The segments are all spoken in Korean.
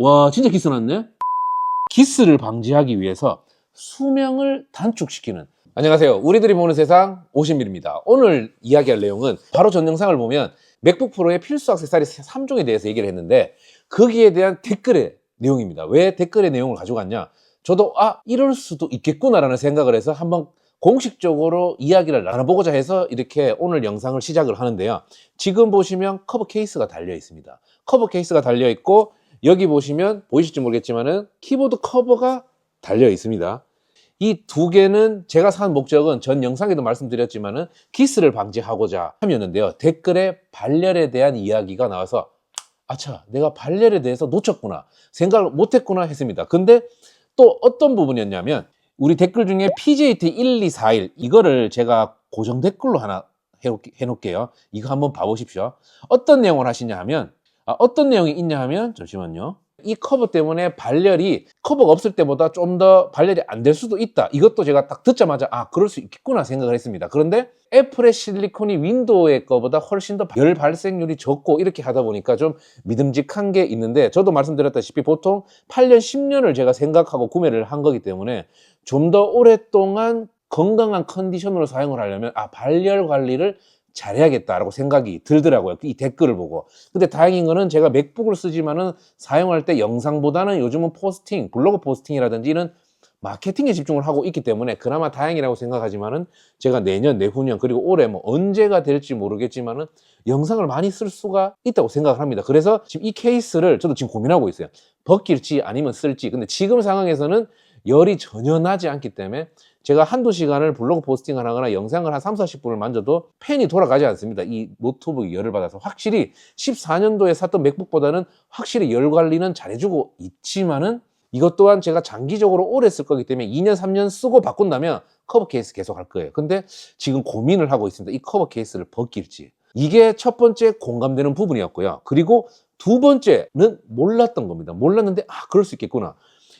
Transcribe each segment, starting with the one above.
와, 진짜 기스 났네? 기스를 방지하기 위해서 수명을 단축시키는. 안녕하세요. 우리들이 보는 세상 50mm입니다. 오늘 이야기할 내용은 바로 전 영상을 보면 맥북 프로의 필수 액세서리 3종에 대해서 얘기를 했는데 거기에 대한 댓글의 내용입니다. 왜 댓글의 내용을 가져갔냐? 저도 이럴 수도 있겠구나라는 생각을 해서 한번 공식적으로 이야기를 나눠보고자 해서 이렇게 오늘 영상을 시작을 하는데요. 지금 보시면 커버 케이스가 달려 있습니다. 커버 케이스가 달려 있고 여기 보시면 보이실지 모르겠지만은 키보드 커버가 달려 있습니다. 이 두 개는 제가 산 목적은 전 영상에도 말씀드렸지만은 기스를 방지하고자 함이었는데요. 댓글에 발열에 대한 이야기가 나와서 아차, 내가 발열에 대해서 놓쳤구나, 생각을 못했구나 했습니다. 근데 또 어떤 부분이었냐면 우리 댓글 중에 PJT1241 이거를 제가 고정 댓글로 하나 해놓을게요. 이거 한번 봐보십시오. 어떤 내용을 하시냐 하면 어떤 내용이 있냐 하면 잠시만요. 이 커버 때문에 발열이 커버가 없을 때보다 좀 더 발열이 안 될 수도 있다. 이것도 제가 딱 듣자마자 그럴 수 있겠구나 생각을 했습니다. 그런데 애플의 실리콘이 윈도우의 거보다 훨씬 더 열 발생률이 적고 이렇게 하다 보니까 좀 믿음직한 게 있는데 저도 말씀드렸다시피 보통 8년, 10년을 제가 생각하고 구매를 한 거기 때문에 좀 더 오랫동안 건강한 컨디션으로 사용을 하려면 발열 관리를 잘해야겠다라고 생각이 들더라고요. 이 댓글을 보고. 근데 다행인 거는 제가 맥북을 쓰지만은 사용할 때 영상보다는 요즘은 포스팅, 블로그 포스팅이라든지 이런 마케팅에 집중을 하고 있기 때문에 그나마 다행이라고 생각하지만은 제가 내년, 내후년 그리고 올해 언제가 될지 모르겠지만은 영상을 많이 쓸 수가 있다고 생각을 합니다. 그래서 지금 이 케이스를 저도 지금 고민하고 있어요. 벗길지 아니면 쓸지. 근데 지금 상황에서는 열이 전혀 나지 않기 때문에 제가 한두 시간을 블로그 포스팅을 하거나 영상을 한 3, 40분을 만져도 팬이 돌아가지 않습니다. 이 노트북이 열을 받아서 확실히 14년도에 샀던 맥북보다는 확실히 열 관리는 잘해주고 있지만은 이것 또한 제가 장기적으로 오래 쓸 거기 때문에 2년, 3년 쓰고 바꾼다면 커버 케이스 계속 할 거예요. 근데 지금 고민을 하고 있습니다. 이 커버 케이스를 벗길지. 이게 첫 번째 공감되는 부분이었고요. 그리고 두 번째는 몰랐던 겁니다. 몰랐는데 그럴 수 있겠구나.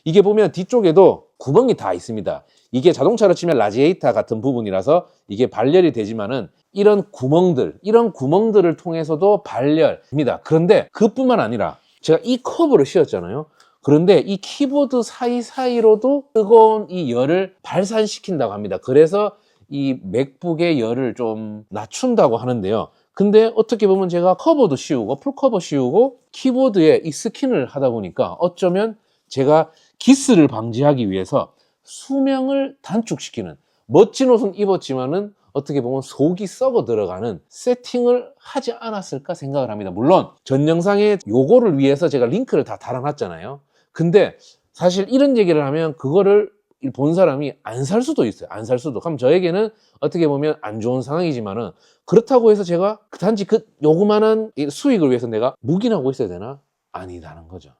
이게 보면 뒤쪽에도 구멍이 다 있습니다. 이게 자동차로 치면 라지에이터 같은 부분이라서 이게 발열이 되지만은 이런 구멍들을 통해서도 발열입니다. 그런데 그뿐만 아니라 제가 이 커버를 씌웠잖아요. 그런데 이 키보드 사이사이로도 뜨거운 이 열을 발산시킨다고 합니다. 그래서 이 맥북의 열을 좀 낮춘다고 하는데요. 근데 어떻게 보면 제가 커버도 씌우고 풀커버 씌우고 키보드에 이 스킨을 하다 보니까 어쩌면 제가 기스를 방지하기 위해서 수명을 단축시키는 멋진 옷은 입었지만은 어떻게 보면 속이 썩어 들어가는 세팅을 하지 않았을까 생각을 합니다. 물론 전 영상에 요거를 위해서 제가 링크를 다 달아놨잖아요. 근데 사실 이런 얘기를 하면 그거를 본 사람이 안 살 수도 있어요. 안 살 수도. 그럼 저에게는 어떻게 보면 안 좋은 상황이지만은 그렇다고 해서 제가 단지 요그만한 수익을 위해서 내가 묵인하고 있어야 되나? 아니다는 거죠.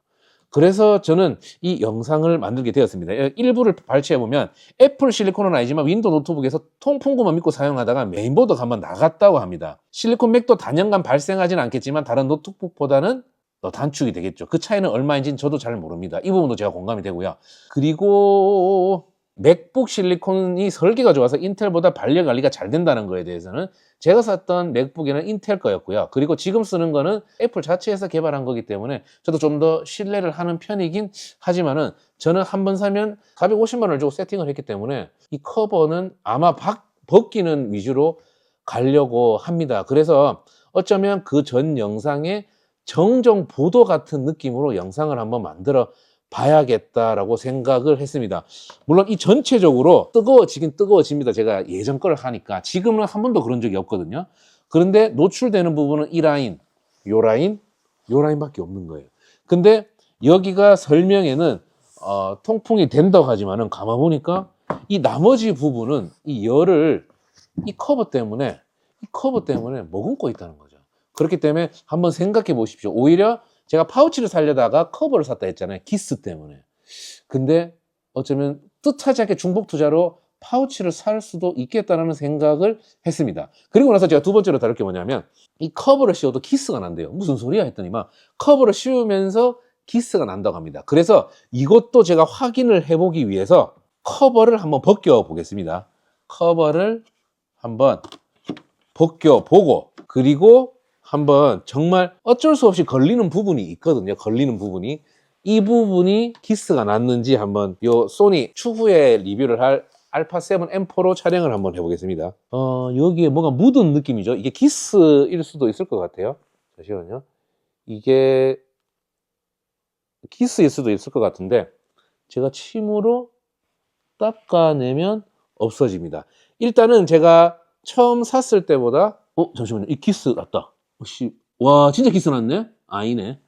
그래서 저는 이 영상을 만들게 되었습니다. 일부를 발췌해보면 애플 실리콘은 아니지만 윈도우 노트북에서 통풍구만 믿고 사용하다가 메인보드가 한번 나갔다고 합니다. 실리콘 맥도 단연간 발생하지는 않겠지만 다른 노트북보다는 더 단축이 되겠죠. 그 차이는 얼마인지는 저도 잘 모릅니다. 이 부분도 제가 공감이 되고요. 그리고 맥북 실리콘이 설계가 좋아서 인텔보다 발열 관리가 잘 된다는 거에 대해서는 제가 샀던 맥북에는 인텔 거였고요. 그리고 지금 쓰는 거는 애플 자체에서 개발한 거기 때문에 저도 좀 더 신뢰를 하는 편이긴 하지만은 저는 한 번 사면 450만 원을 주고 세팅을 했기 때문에 이 커버는 아마 벗기는 위주로 가려고 합니다. 그래서 어쩌면 그 전 영상에 정정 보도 같은 느낌으로 영상을 한번 만들어 봐야겠다라고 생각을 했습니다. 물론 이 전체적으로 뜨거워지긴 뜨거워집니다. 제가 예전 걸 하니까. 지금은 한 번도 그런 적이 없거든요. 그런데 노출되는 부분은 이 라인, 요 라인밖에 없는 거예요. 근데 여기가 설명에는 통풍이 된다고 하지만은 가만 보니까 이 나머지 부분은 이 열을 이 커버 때문에 머금고 있다는 거죠. 그렇기 때문에 한번 생각해 보십시오. 오히려 제가 파우치를 사려다가 커버를 샀다 했잖아요. 기스 때문에. 근데 어쩌면 뜻하지 않게 중복 투자로 파우치를 살 수도 있겠다는 생각을 했습니다. 그리고 나서 제가 두 번째로 다룰 게 뭐냐면 이 커버를 씌워도 기스가 난대요. 무슨 소리야 했더니만 커버를 씌우면서 기스가 난다고 합니다. 그래서 이것도 제가 확인을 해보기 위해서 커버를 한번 벗겨 보겠습니다. 커버를 한번 벗겨보고 그리고 한번 정말 어쩔 수 없이 걸리는 부분이 있거든요. 걸리는 부분이. 이 부분이 기스가 났는지 한번 요 소니 추후에 리뷰를 할 알파 7 M4로 촬영을 한번 해보겠습니다. 여기에 뭔가 묻은 느낌이죠. 이게 기스일 수도 있을 것 같아요. 잠시만요. 이게 기스일 수도 있을 것 같은데 제가 침으로 닦아내면 없어집니다. 일단은 제가 처음 샀을 때보다 잠시만요. 이 기스 났다. 와 진짜 기스 났네? 아니네.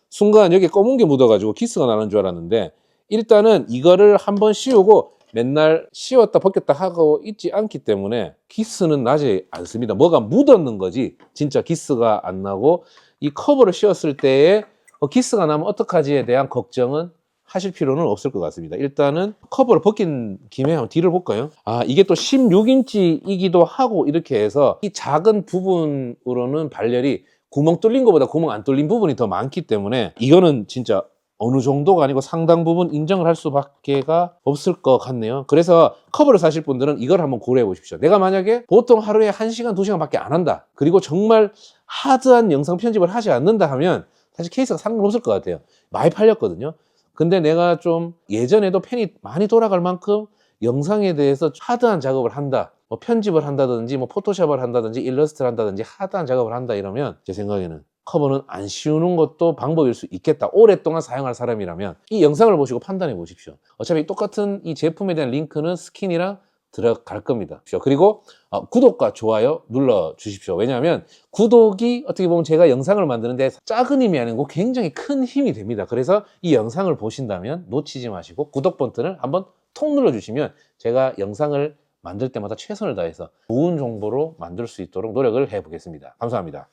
순간 여기 검은 게 묻어가지고 기스가 나는 줄 알았는데 일단은 이거를 한번 씌우고 맨날 씌웠다 벗겼다 하고 있지 않기 때문에 기스는 나지 않습니다. 뭐가 묻었는 거지 진짜 기스가 안 나고 이 커버를 씌웠을 때에 기스가 나면 어떡하지에 대한 걱정은 하실 필요는 없을 것 같습니다. 일단은 커버를 벗긴 김에 한번 뒤를 볼까요? 이게 또 16인치이기도 하고 이렇게 해서 이 작은 부분으로는 발열이 구멍 뚫린 것보다 구멍 안 뚫린 부분이 더 많기 때문에 이거는 진짜 어느 정도가 아니고 상당 부분 인정을 할 수밖에가 없을 것 같네요. 그래서 커버를 사실 분들은 이걸 한번 고려해 보십시오. 내가 만약에 보통 하루에 1시간, 2시간밖에 안 한다. 그리고 정말 하드한 영상 편집을 하지 않는다 하면 사실 케이스가 상관없을 것 같아요. 많이 팔렸거든요. 근데 내가 좀 예전에도 팬이 많이 돌아갈 만큼 영상에 대해서 하드한 작업을 한다. 뭐 편집을 한다든지 뭐 포토샵을 한다든지 일러스트를 한다든지 하드한 작업을 한다 이러면 제 생각에는 커버는 안 씌우는 것도 방법일 수 있겠다. 오랫동안 사용할 사람이라면 이 영상을 보시고 판단해 보십시오. 어차피 똑같은 이 제품에 대한 링크는 스킨이랑 들어갈 겁니다. 그리고 구독과 좋아요 눌러 주십시오. 왜냐하면 구독이 어떻게 보면 제가 영상을 만드는데 작은 힘이 아니고 굉장히 큰 힘이 됩니다. 그래서 이 영상을 보신다면 놓치지 마시고 구독 버튼을 한번 톡 눌러주시면 제가 영상을 만들 때마다 최선을 다해서 좋은 정보로 만들 수 있도록 노력을 해보겠습니다. 감사합니다.